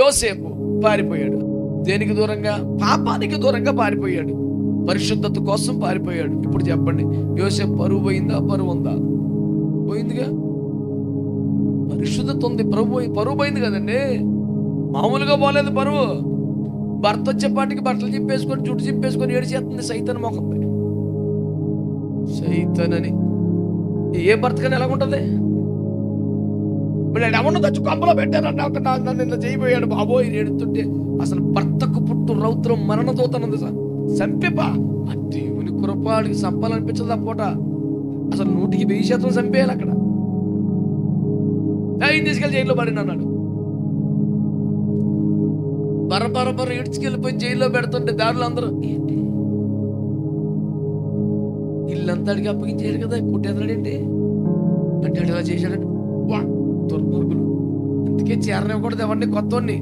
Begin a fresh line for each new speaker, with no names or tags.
యోసేపు పారిపోయాడు. దేనికి దూరంగా? పాపానికి దూరంగా పారిపోయాడు. పరిశుద్ధత కోసం పారిపోయాడు. ఇప్పుడు చెప్పండి, యోసేపు పరువు పోయిందా? పరువు ఉందా? పోయిందిగా. పరిశుద్ధత ఉంది, పరువు పోయింది కదండి. మామూలుగా పోలేదు పరువు. భర్త వచ్చేపాటికి బట్టలు చింపేసుకొని జుట్టు చింపేసుకొని ఏడిచేస్తుంది సైతాన్ మొఖం. సైతాన్ అని ఏ భర్తకని ఎలాగుంటది? వీళ్ళు ఎవరిని తెచ్చి కొంపలో పెట్టారన్న నన్ను నిన్న చేయబోయాడు బాబోయ్ ఏడుతుంటే. అసలు భర్తకు పుట్టు రౌద్రం మరణదూతనుంది సార్. చంపేపా ఆ దేవుని కృపాడికి చంపాలనిపించదు ఆ పూట. అసలు 100% చంపేయాలి అక్కడ. ఆయన తీసుకెళ్ళి జైల్లో పడిన అన్నాడు. బరబర ఈడ్చుకెళ్ళిపోయి జైల్లో పెడుతుంటే దారిలో అందరూ ఏంటి ఇల్లంతా అడిగి అప్పగించాడు కదా, కొట్టేదాడేంటి అంటే ఇలా చేశాడంటే వా దుర్మార్గులు. అందుకే చేరనివ్వకూడదు ఎవరిని కొత్తవాడిని.